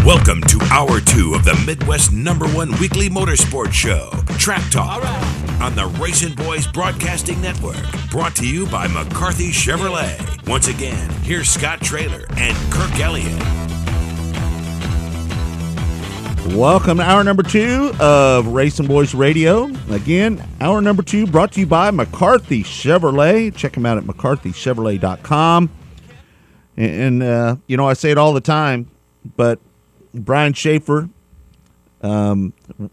Welcome to Hour 2 of the Midwest #1 weekly motorsports show, Track Talk, on the Racing Boys Broadcasting Network. Brought to you by McCarthy Chevrolet. Once again, here's Scott Traylor and Kirk Elliott. Welcome to hour number 2 of Racing Boys Radio. Again, hour number 2 brought to you by McCarthy Chevrolet. Check them out at McCarthyChevrolet.com. And I say it all the time, but Brian Schaefer,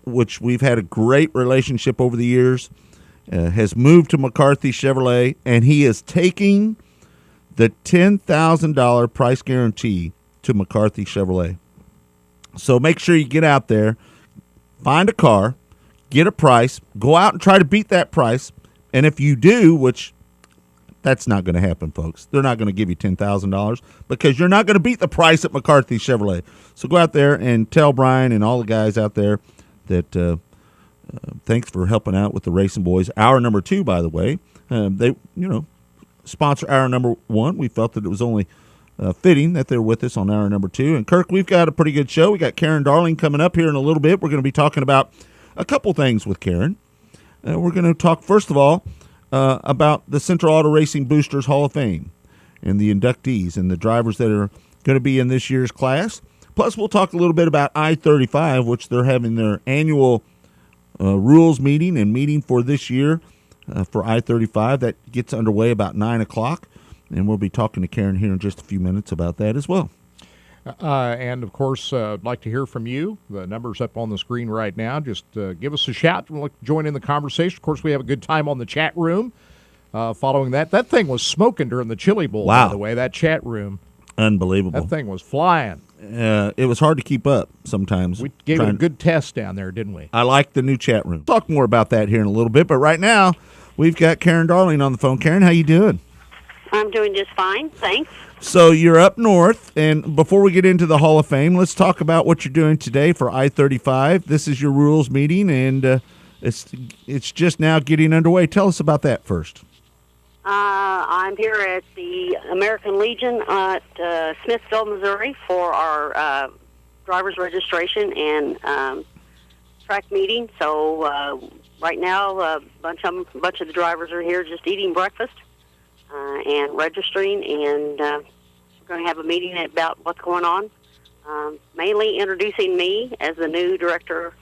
which we've had a great relationship over the years, has moved to McCarthy Chevrolet, and he is taking the $10,000 price guarantee to McCarthy Chevrolet. So make sure you get out there, find a car, get a price, go out and try to beat that price. And if you do, which that's not going to happen, folks. They're not going to give you $10,000 because you're not going to beat the price at McCarthy Chevrolet. So go out there and tell Brian and all the guys out there that thanks for helping out with the Racing Boys. Hour number 2, by the way, they sponsor hour number 1. We felt that it was only fitting that they're with us on hour number 2. And Kirk, we've got a pretty good show. We got Karen Darling coming up here in a little bit. We're going to be talking about a couple things with Karen. We're going to talk first of all about the Central Auto Racing Boosters Hall of Fame and the inductees and the drivers that are going to be in this year's class. Plus, we'll talk a little bit about I-35, which they're having their annual rules meeting and meeting for this year for I-35. That gets underway about 9 o'clock, and we'll be talking to Karen here in just a few minutes about that as well. And, of course, I'd like to hear from you. The number's up on the screen right now. Just give us a shout. We'll join in the conversation. Of course, we have a good time on the chat room following that. That thing was smoking during the Chili Bowl, wow. By the way, that chat room. Unbelievable. That thing was flying. It was hard to keep up sometimes. We gave it a good test down there, didn't we? I like the new chat room. Talk more about that here in a little bit. But right now, we've got Karen Darling on the phone. Karen, how you doing? I'm doing just fine, thanks. So you're up north, and before we get into the Hall of Fame, let's talk about what you're doing today for I-35. This is your rules meeting, and it's just now getting underway. Tell us about that first. I'm here at the American Legion at Smithville, Missouri, for our driver's registration and track meeting. So right now, a bunch of the drivers are here just eating breakfast and registering, and we're going to have a meeting about what's going on, mainly introducing me as the new director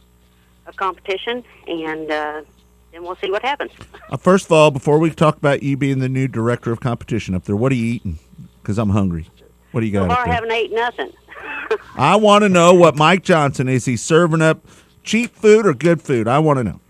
of competition, and then we'll see what happens. First of all, before we talk about you being the new director of competition up there, what are you eating? Because I'm hungry. What do you got So up far, there? I haven't ate nothing. I want to know what Mike Johnson is. He serving up cheap food or good food? I want to know.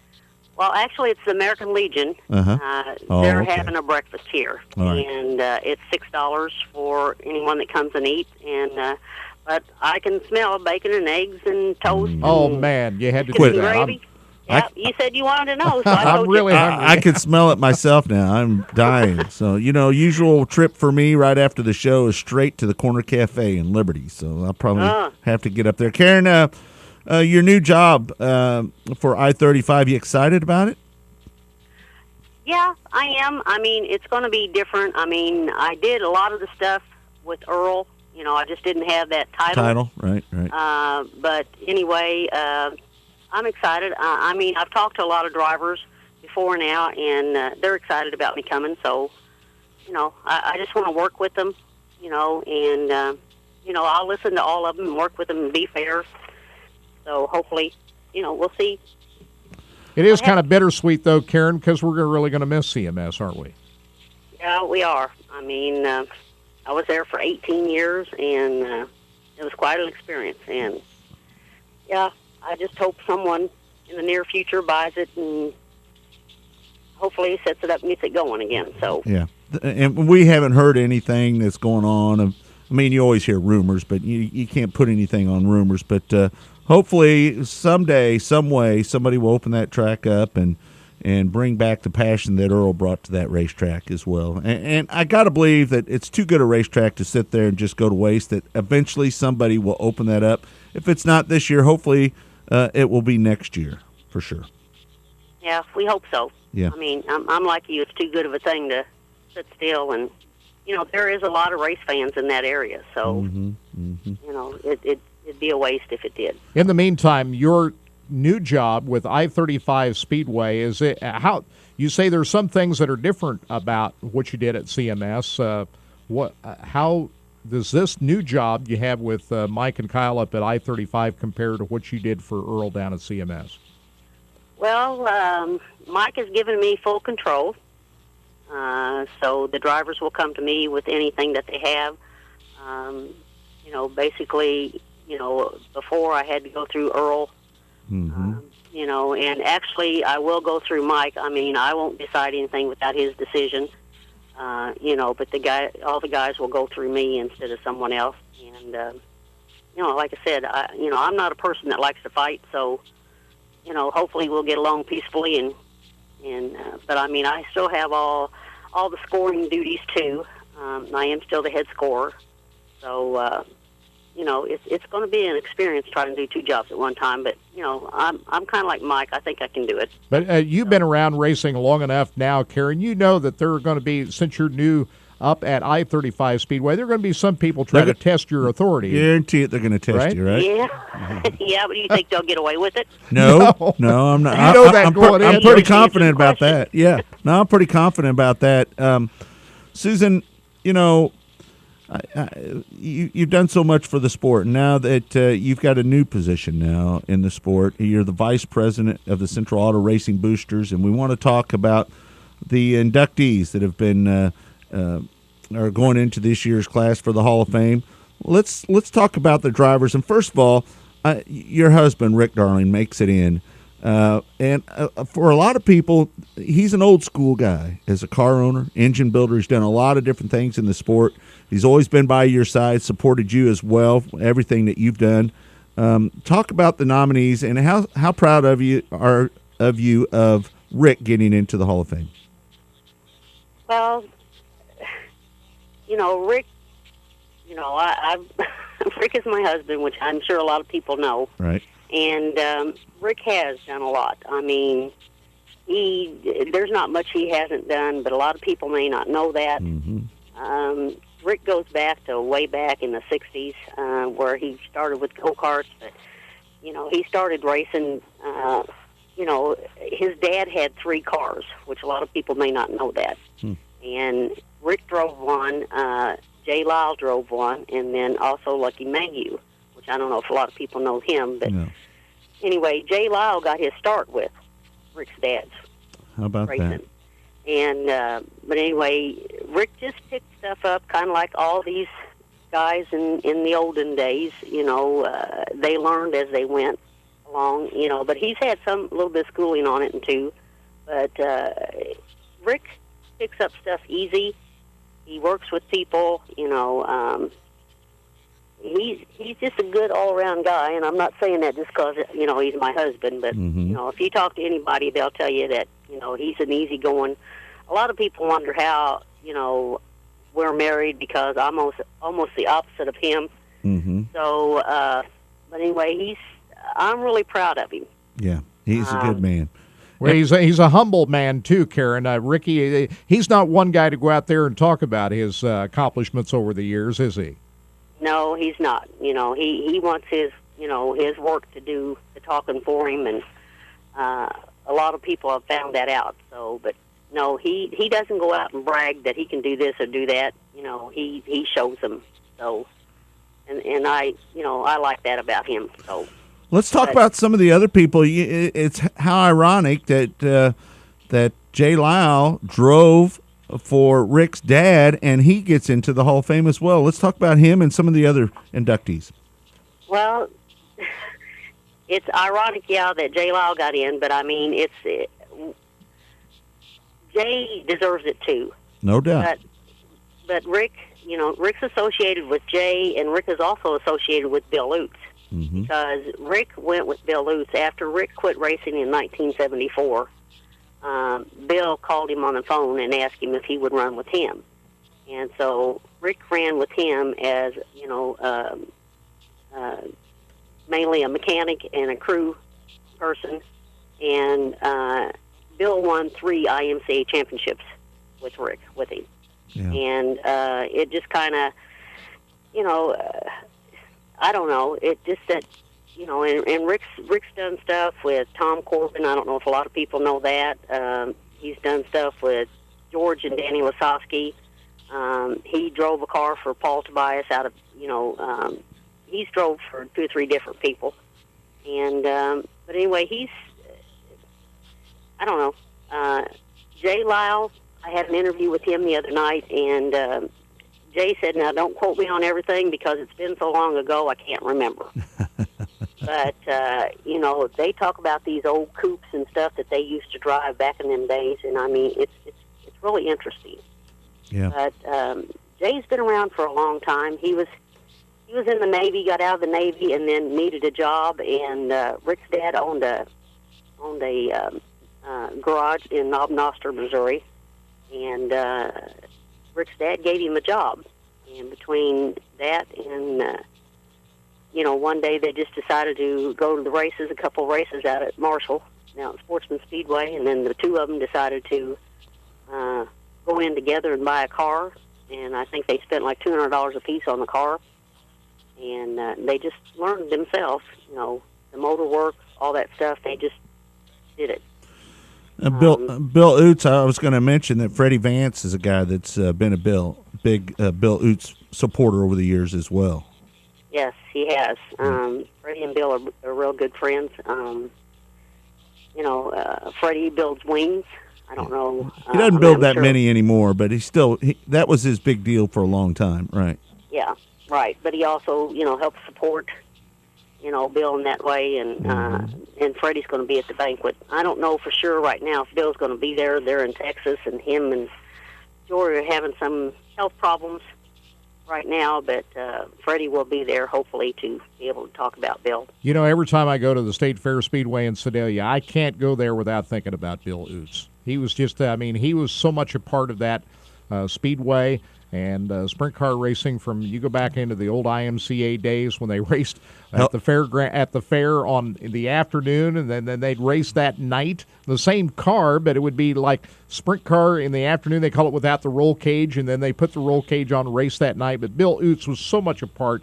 Well, actually, it's the American Legion. Oh, they're okay. having a breakfast here, All right. and it's $6 for anyone that comes and eats. And but I can smell bacon and eggs and toast. Oh, and man, you had to Quit. do that. gravy. Yeah, you said you wanted to know, so I I'm told really you. hungry. I can smell it myself now. I'm dying. So, usual trip for me right after the show is straight to the Corner Cafe in Liberty. So I'll probably have to get up there. Karen, your new job for I-35, you excited about it? Yeah, I am. I mean, it's going to be different. I mean, I did a lot of the stuff with Earl. I just didn't have that title. Right. But anyway, I'm excited. I mean, I've talked to a lot of drivers before now, and they're excited about me coming. So, I just want to work with them, and, I'll listen to all of them and work with them and be fair. So hopefully, we'll see. It is kind of bittersweet, though, Karen, because we're really going to miss CMS, aren't we? Yeah, we are. I mean, I was there for 18 years, and it was quite an experience. And, yeah, I just hope someone in the near future buys it and hopefully sets it up and gets it going again. So Yeah. And we haven't heard anything that's going on. I mean, you always hear rumors, but you can't put anything on rumors. But hopefully someday, some way, somebody will open that track up and bring back the passion that Earl brought to that racetrack as well. And I got to believe that it's too good a racetrack to sit there and just go to waste, that eventually somebody will open that up. If it's not this year, hopefully it will be next year for sure. Yeah, we hope so. Yeah. I mean, I'm like you. It's too good of a thing to sit still, and there is a lot of race fans in that area. So, it's it'd be a waste if it did. In the meantime, your new job with I-35 Speedway, is it how you say there's some things that are different about what you did at CMS? How does this new job you have with Mike and Kyle up at I-35 compare to what you did for Earl down at CMS? Well, Mike has given me full control, so the drivers will come to me with anything that they have. Basically, before I had to go through Earl, and actually I will go through Mike. I mean, I won't decide anything without his decision, but all the guys will go through me instead of someone else. And, like I said, I'm not a person that likes to fight, so, hopefully we'll get along peacefully. But I mean, I still have all the scoring duties too. I am still the head scorer. So, it's going to be an experience trying to do two jobs at one time. But, I'm kind of like Mike. I think I can do it. But you've been around racing long enough now, Karen. You know that there are going to be, since you're new up at I-35 Speedway, there are going to be some people trying to test your authority. Guarantee it, they're going to test you, right? Yeah. Yeah, but do you think they'll get away with it? No, I'm not. I'm pretty confident about that. Yeah. No, I'm pretty confident about that. Susan, you've done so much for the sport. Now that you've got a new position now in the sport, you're the vice president of the Central Auto Racing Boosters, and we want to talk about the inductees that have been are going into this year's class for the Hall of Fame. Let's talk about the drivers. And first of all, your husband Rick Darling makes it in, and for a lot of people, he's an old school guy. As a car owner, engine builder, he's done a lot of different things in the sport. He's always been by your side, supported you as well, everything that you've done. Talk about the nominees and how proud of you of Rick getting into the Hall of Fame. Well, Rick, Rick is my husband, which I'm sure a lot of people know. Right. And Rick has done a lot. I mean, there's not much he hasn't done, but a lot of people may not know that. Mm-hmm. Rick goes way back in the 60s, where he started with go-karts. But, he started racing, his dad had 3 cars, which a lot of people may not know that. And Rick drove one, Jay Lyle drove one, and then also Lucky Mayhew, which I don't know if a lot of people know him. But anyway, Jay Lyle got his start with Rick's dad's How about racing. That? And but anyway, Rick just picked stuff up, kind of like all these guys in the olden days. They learned as they went along. But he's had a little bit of schooling on it too. But Rick picks up stuff easy. He works with people. He's just a good all-around guy, and I'm not saying that just because he's my husband. But if you talk to anybody, they'll tell you that he's an easygoing. A lot of people wonder how we're married because I'm almost the opposite of him. Mm-hmm. So, but anyway, I'm really proud of him. Yeah, he's a good man. Well, he's a humble man too, Karen. Ricky, he's not one guy to go out there and talk about his accomplishments over the years, is he? No, he's not. He wants his work to do the talking for him, and a lot of people have found that out. So, but no, he doesn't go out and brag that he can do this or do that. He shows them. So, and I like that about him. So. Let's talk about some of the other people. It's how ironic that Jay Lyle drove for Rick's dad, and he gets into the Hall of Fame as well. Let's talk about him and some of the other inductees. Well, it's ironic, that Jay Lyle got in, but I mean, Jay deserves it too. No doubt. But Rick, Rick's associated with Jay, and Rick is also associated with Bill Lutz. Mm-hmm. Because Rick went with Bill Lutz after Rick quit racing in 1974. Bill called him on the phone and asked him if he would run with him. And so Rick ran with him as, mainly a mechanic and a crew person. And Bill won 3 IMCA championships with Rick, with him. Yeah. And it just kind of, I don't know. It just that, and Rick's done stuff with Tom Corbin. I don't know if a lot of people know that. He's done stuff with George and Danny Lasowski. He drove a car for Paul Tobias out of, he's drove for 2 or 3 different people. And, but anyway, I don't know. Jay Lyle, I had an interview with him the other night, and Jay said, now don't quote me on everything because it's been so long ago I can't remember. But, they talk about these old coupes and stuff that they used to drive back in them days, and I mean, it's really interesting. Yeah. But Jay's been around for a long time. He was in the Navy, got out of the Navy, and then needed a job, and Rick's dad owned a garage in Knob Noster, Missouri, and Rick's dad gave him a job. And between that and, one day they just decided to go to the races, a couple races out at Marshall, now at Sportsman Speedway, and then the 2 of them decided to go in together and buy a car, and I think they spent like $200 a piece on the car, and they just learned themselves, the motor work, all that stuff. They just did it. Bill Oots, I was going to mention that Freddie Vance is a guy that's been a big Bill Oots supporter over the years as well. Yes, he has. Freddie and Bill are real good friends. Freddie builds wings. I don't know. He doesn't build that many anymore, but that was his big deal for a long time, right? Yeah, right. But he also, helps support, Bill in that way, and Freddie's going to be at the banquet. I don't know for sure right now if Bill's going to be there. They're in Texas, and him and Jory are having some health problems right now, but Freddie will be there, hopefully, to be able to talk about Bill. Every time I go to the State Fair Speedway in Sedalia, I can't go there without thinking about Bill Oots. He was just, he was so much a part of that speedway and sprint car racing from, you go back into the old IMCA days when they raced at the fair on the afternoon, and then they'd race that night, the same car, but it would be like sprint car in the afternoon. They call it without the roll cage, and then they put the roll cage on race that night. But Bill Oots was so much a part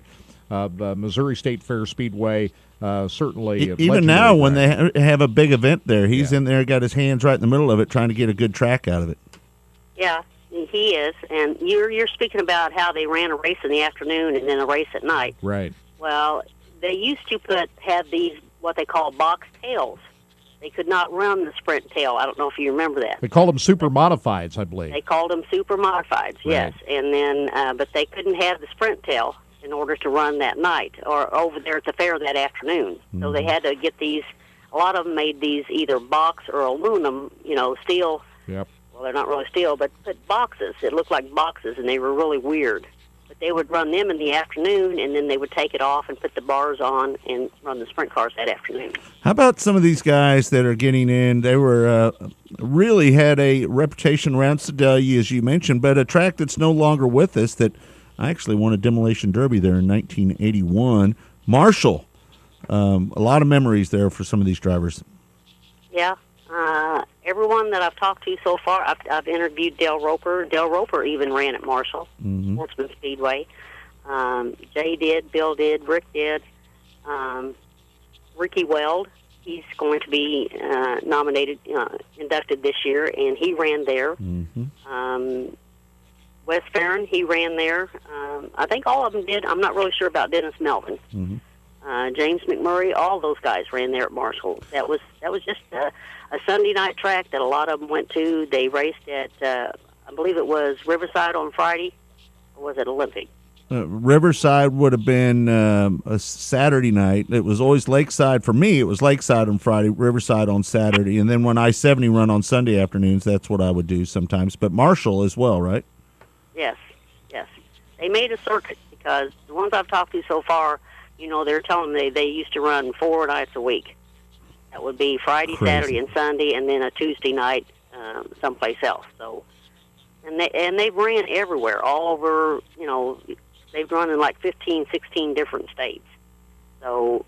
of Missouri State Fair Speedway. Certainly, even now when they have a big event there, he's in there, got his hands right in the middle of it, trying to get a good track out of it. Yeah, he is. And you're speaking about how they ran a race in the afternoon and then a race at night. Right. Well, they used to have these what they call box tails. They could not run the sprint tail. I don't know if you remember that. They called them super modifieds, I believe. They called them super modifieds, yes. And then, but they couldn't have the sprint tail in order to run that night or over there at the fair that afternoon. Mm-hmm. So they had to get these. A lot of them made these either box or aluminum, steel. Yep. Well, they're not really steel, but boxes. It looked like boxes, and they were really weird. But they would run them in the afternoon, and then they would take it off and put the bars on and run the sprint cars that afternoon. How about some of these guys that are getting in? They were really had a reputation around Sedalia, as you mentioned, but a track that's no longer with us that I actually won a demolition derby there in 1981. Marshall. A lot of memories there for some of these drivers. Yeah. Everyone that I've talked to so far, I've interviewed Dale Roper. Dale Roper even ran at Marshall, Sportsman Speedway. Jay did, Bill did, Rick did. Ricky Weld, he's going to be inducted this year, and he ran there. Mm-hmm. Wes Farron, he ran there. I think all of them did. I'm not really sure about Dennis Melvin. Mm-hmm. James McMurray, all those guys ran there at Marshall. That was just a Sunday night track that a lot of them went to. They raced at, I believe it was Riverside on Friday, or was it Olympic? Riverside would have been a Saturday night. It was always Lakeside. For me, it was Lakeside on Friday, Riverside on Saturday. And then when I-70 run on Sunday afternoons, that's what I would do sometimes. But Marshall as well, right? Yes. They made a circuit because the ones I've talked to so far, they're telling me they used to run 4 nights a week. That would be Friday, Crazy. Saturday, and Sunday, and then a Tuesday night someplace else. So, and they've ran everywhere, all over. They've run in like 15, 16 different states. So,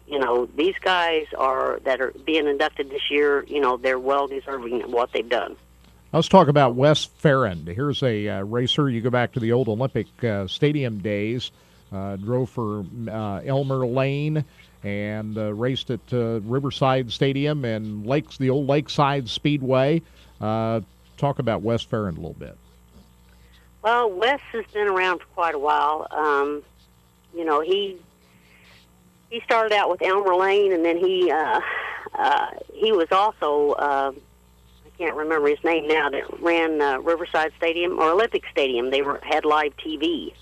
these guys that are being inducted this year. They're well deserving of what they've done. Let's talk about Wes Farron. Here's a racer. You go back to the old Olympic Stadium days. drove for Elmer Lane, and raced at Riverside Stadium and the old Lakeside Speedway. Talk about Wes Ferrand a little bit. Well, Wes has been around for quite a while. You know, he started out with Elmer Lane, and then he was also I can't remember his name now, that ran Riverside Stadium or Olympic Stadium. They had live TV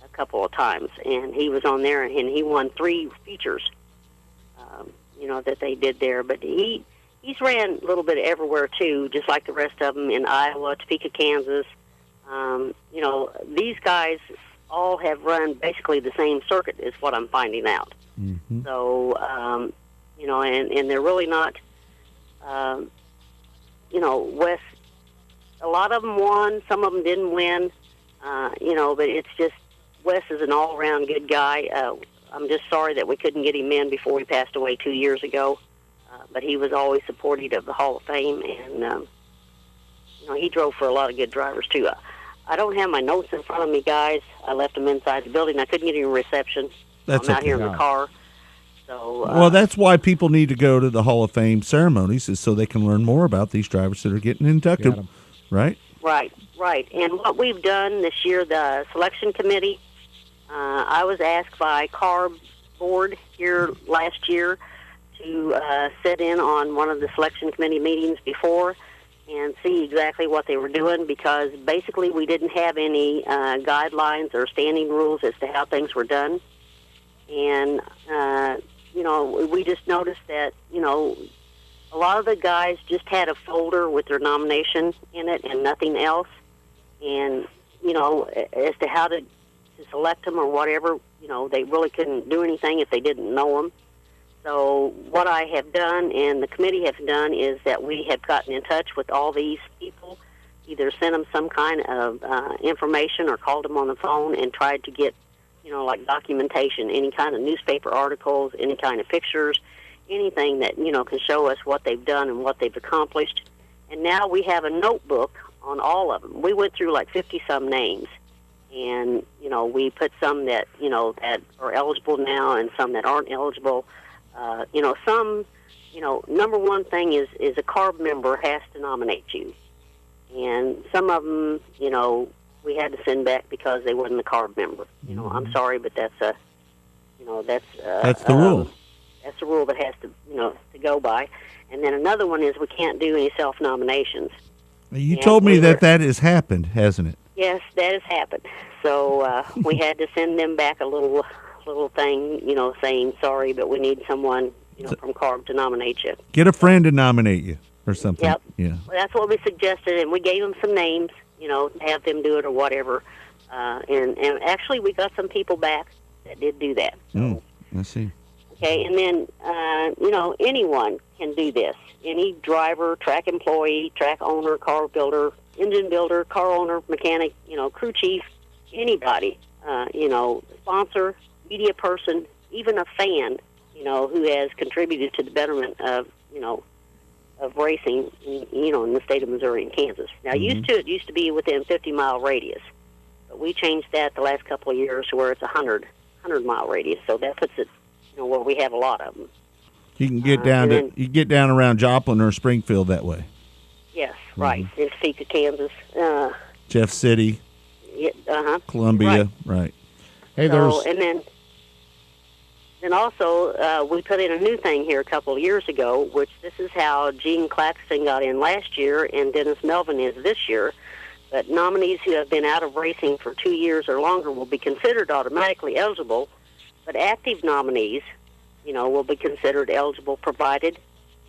a couple of times, and he was on there, and he won 3 features. You know, that they did there, but he's ran a little bit everywhere too, just like the rest of them, in Iowa, Topeka, Kansas. You know, these guys all have run basically the same circuit, is what I'm finding out. Mm-hmm. So, you know, and they're really not, you know, Wes, a lot of them won, some of them didn't win, you know, but it's just, Wes is an all-around good guy. I'm just sorry that we couldn't get him in before he passed away 2 years ago, but he was always supportive of the Hall of Fame, and, you know, he drove for a lot of good drivers, too. I don't have my notes in front of me, guys. I left them inside the building. I couldn't get any reception. That's I'm out okay. here in the car. So, Well, that's why people need to go to the Hall of Fame ceremonies, is so they can learn more about these drivers that are getting inducted, Got 'em. right? Right. And what we've done this year, the selection committee, I was asked by CARB board here last year to sit in on one of the selection committee meetings before and see exactly what they were doing, because basically we didn't have any guidelines or standing rules as to how things were done. And, you know, we just noticed that, you know, a lot of the guys just had a folder with their nomination in it and nothing else. And, you know, as to how to select them or whatever, you know, they really couldn't do anything if they didn't know them. So what I have done and the committee have done is that we have gotten in touch with all these people, either sent them some kind of information or called them on the phone and tried to get, you know, like documentation, any kind of newspaper articles, any kind of pictures, anything that, you know, can show us what they've done and what they've accomplished. And now we have a notebook on all of them. We went through like 50-some names. And, you know, we put some that, you know, that are eligible now and some that aren't eligible. You know, some, you know, number one thing is a CARB member has to nominate you. And some of them, you know, we had to send back because they wasn't a CARB member. You know, I'm sorry, but that's a, you know, that's the rule. That's the rule that has to, you know, to go by. And then another one is we can't do any self-nominations. You told me that has happened, hasn't it? Yes, that has happened. So we had to send them back a little thing, you know, saying sorry, but we need someone, you know, from CARB to nominate you. Get a friend to nominate you or something. Yep. Yeah. Well, that's what we suggested, and we gave them some names, you know, to have them do it or whatever. And actually, we got some people back that did do that. So, I see. okay, and then, you know, anyone can do this. Any driver, track employee, track owner, car builder, engine builder, car owner, mechanic, you know, crew chief, anybody, you know, sponsor, media person, even a fan, you know, who has contributed to the betterment of, you know, of racing, you know, in the state of Missouri and Kansas. Now, it used to be within 50-mile radius, but we changed that the last couple of years to where it's 100-mile radius. So that puts it, you know, where we have a lot of them. You can get down you get down around Joplin or Springfield that way. Yes, right. In Topeka, Kansas. Jeff City. Yeah, Columbia, right. Hey, so, and then also we put in a new thing here a couple of years ago, which this is how Gene Claxton got in last year and Dennis Melvin is this year. But nominees who have been out of racing for 2 years or longer will be considered automatically eligible, but active nominees, you know, will be considered eligible provided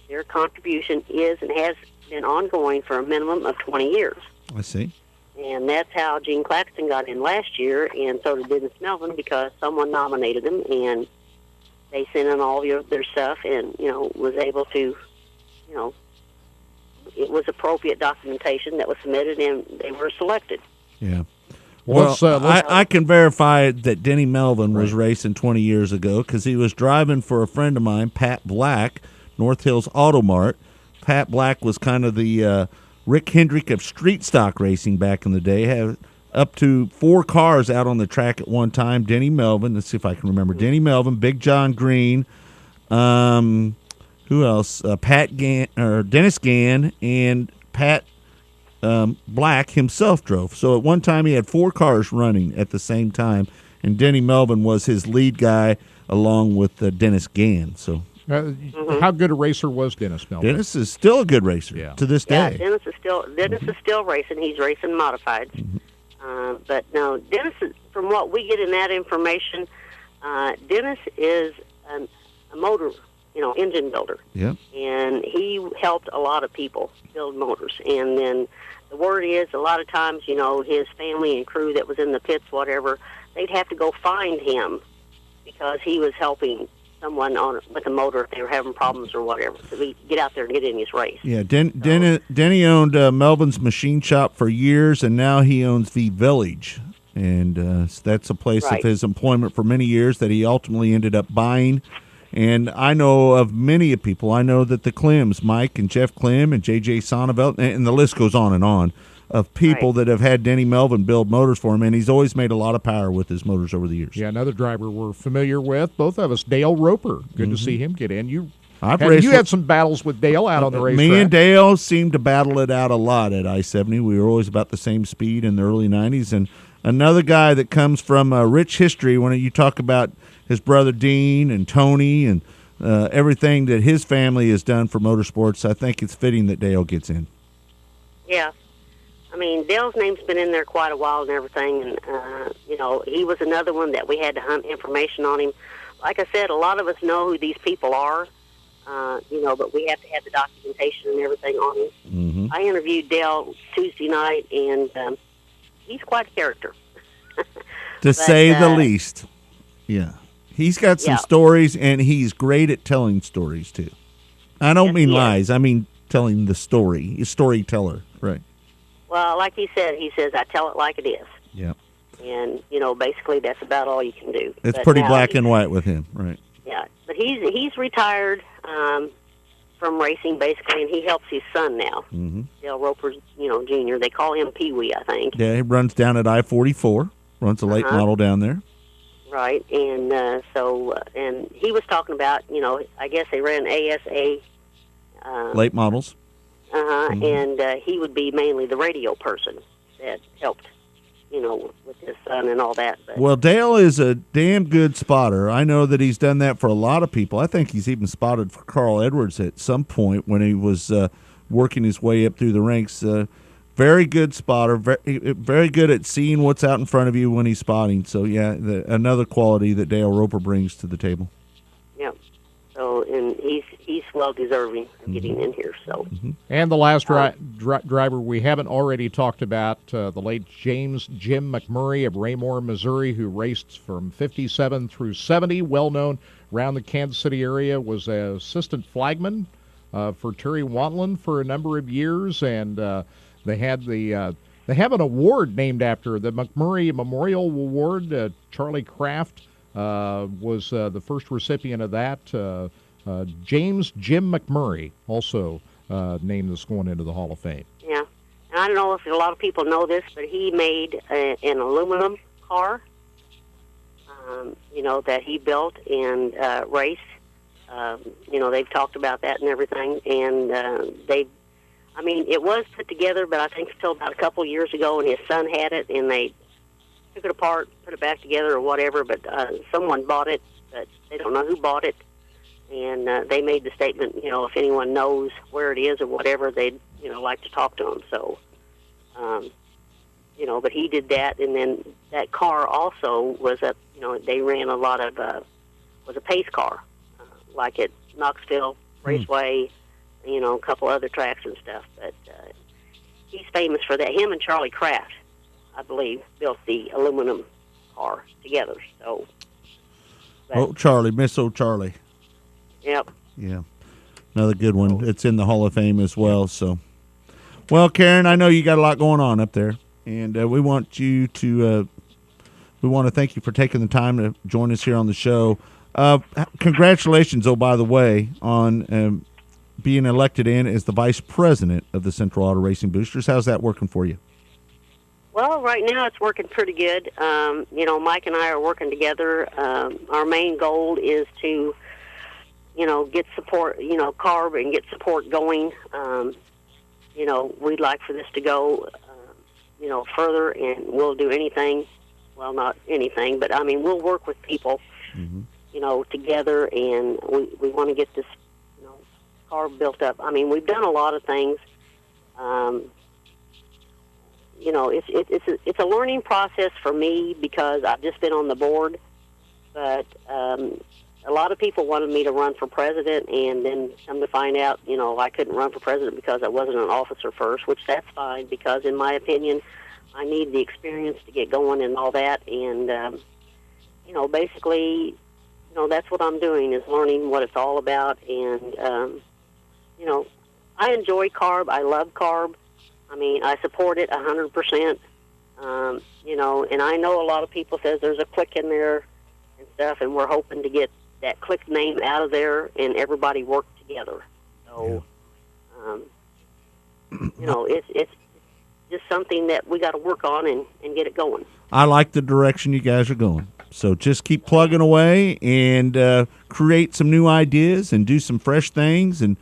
their contribution is and has been ongoing for a minimum of 20 years. I see. And that's how Gene Claxton got in last year, and so did Dennis Melvin, because someone nominated him, and they sent in all their stuff and, you know, was able to, you know, it was appropriate documentation that was submitted, and they were selected. Yeah. Well, I can verify that Denny Melvin was racing 20 years ago because he was driving for a friend of mine, Pat Black, North Hills Auto Mart. Pat Black was kind of the Rick Hendrick of street stock racing back in the day. Had up to 4 cars out on the track at one time. Denny Melvin, let's see if I can remember. Denny Melvin, Big John Green, who else? Dennis Gann, and Pat Black himself drove. So at one time he had 4 cars running at the same time, and Denny Melvin was his lead guy along with Dennis Gann. So how good a racer was Dennis Melvin? Dennis is still a good racer to this day. Dennis is still racing. He's racing modifieds. But no, Dennis is, from what we get in that information, Dennis is a motor, engine builder. Yeah. And he helped a lot of people build motors. And then the word is, a lot of times, his family and crew that was in the pits, whatever, they'd have to go find him because he was helping someone with a motor if they were having problems or whatever. So we get out there and get in his race. Yeah, Denny owned Melvin's Machine Shop for years, and now he owns the Village. And that's a place of his employment for many years that he ultimately ended up buying. And I know of many people. I know that the Clems, Mike and Jeff Clem and J.J. Sonneveld, and the list goes on, of people that have had Denny Melvin build motors for him, and he's always made a lot of power with his motors over the years. Yeah, another driver we're familiar with, both of us, Dale Roper. Good to see him get in. You I've had some battles with Dale out on the racetrack. Me and Dale seemed to battle it out a lot at I-70. We were always about the same speed in the early 90s. And another guy that comes from a rich history, when you talk about his brother Dean and Tony and everything that his family has done for motorsports, I think it's fitting that Dale gets in. Yeah. I mean, Dale's name's been in there quite a while and everything, and, he was another one that we had to hunt information on him. Like I said, a lot of us know who these people are, but we have to have the documentation and everything on him. Mm-hmm. I interviewed Dale Tuesday night, and he's quite a character. To say the least. Yeah. He's got some stories, and he's great at telling stories, too. I don't mean lies. I mean telling the story. He's a storyteller, right? Well, like he says, I tell it like it is. Yeah. And, basically that's about all you can do. It's pretty black and white with him, right? Yeah. But he's retired from racing, basically, and he helps his son now. Mm-hmm. Dale Roper, Jr. They call him Pee-wee, I think. Yeah, he runs down at I-44, runs a late model down there. Right. And and he was talking about, I guess they ran ASA. Late models. Mm-hmm. And he would be mainly the radio person that helped, with his son and all that. But. Well, Dale is a damn good spotter. I know that he's done that for a lot of people. I think he's even spotted for Carl Edwards at some point when he was working his way up through the ranks. Very good spotter, very good at seeing what's out in front of you when he's spotting. So, yeah, another quality that Dale Roper brings to the table. Yeah. So, and he's well deserving of getting in here. So, and the last driver we haven't already talked about, the late Jim McMurray of Raymore, Missouri, who raced from 57 through 70, well known around the Kansas City area, was an assistant flagman for Terry Wantland for a number of years, and they have an award named after the McMurray Memorial Award. Charlie Kraft was the first recipient of that. Jim McMurray also named this going into the Hall of Fame. Yeah. And I don't know if a lot of people know this, but he made an aluminum car, that he built and raced. They've talked about that and everything. And it was put together, but I think until about a couple years ago, and his son had it, and they took it apart, put it back together or whatever, but someone bought it, but they don't know who bought it. And they made the statement, if anyone knows where it is or whatever, they'd, like to talk to him. So, but he did that, and then that car also was they ran a lot of, was a pace car, like at Knoxville Raceway, a couple other tracks and stuff. But he's famous for that. Him and Charlie Kraft, I believe, built the aluminum car together. So, Charlie, Miss O'Charlie. Yep. Yeah. Another good one. It's in the Hall of Fame as well. So, well, Karen, I know you got a lot going on up there, and we want to thank you for taking the time to join us here on the show. Congratulations, by the way, on being elected in as the vice president of the Central Auto Racing Boosters. How's that working for you? Well, right now it's working pretty good. Mike and I are working together. Our main goal is to, get support, CARB and get support going. We'd like for this to go, further, and we'll do anything. Well, not anything, but, we'll work with people, together, and we want to get this, CARB built up. We've done a lot of things. It's a learning process for me because I've just been on the board, but a lot of people wanted me to run for president, and then come to find out, I couldn't run for president because I wasn't an officer first, which that's fine because, in my opinion, I need the experience to get going and all that, and, basically, that's what I'm doing is learning what it's all about, and, I enjoy CARB. I love CARB. I support it 100%, and I know a lot of people says there's a clique in there and stuff, and we're hoping to get that clique name out of there and everybody work together. So, it's just something that we got to work on and get it going. I like the direction you guys are going. So just keep plugging away and create some new ideas and do some fresh things and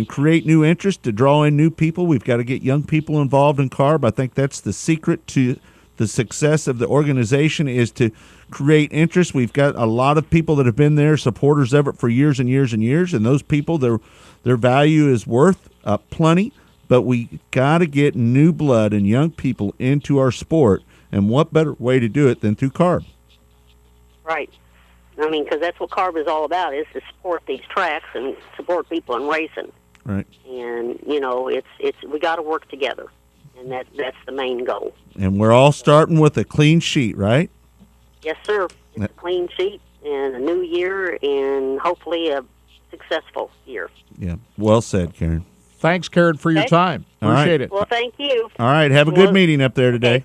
create new interest to draw in new people. We've got to get young people involved in CARB. I think that's the secret to the success of the organization is to create interest. We've got a lot of people that have been there, supporters of it for years and years and years, and those people, their value is worth plenty, but we got to get new blood and young people into our sport, and what better way to do it than through CARB? Right. Because that's what CARB is all about, is to support these tracks and support people in racing. Right. And, it's we got to work together, and that's the main goal. And we're all starting with a clean sheet, right? Yes, sir. It's a clean sheet and a new year and hopefully a successful year. Yeah. Well said, Karen. Thanks, Karen, for your time. All right. Appreciate it. Well, thank you. All right. Have a good meeting up there today.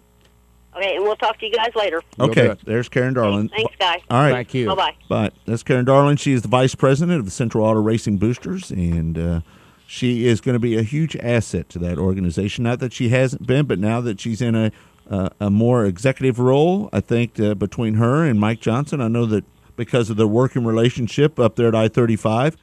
Okay, and we'll talk to you guys later. Okay. bet. There's Karen Darling. Thanks, guys. All right. Thank you. Bye-bye. Bye. That's Karen Darling. She is the vice president of the Central Auto Racing Boosters, and she is going to be a huge asset to that organization. Not that she hasn't been, but now that she's in a more executive role, I think between her and Mike Johnson, I know that because of their working relationship up there at I-35,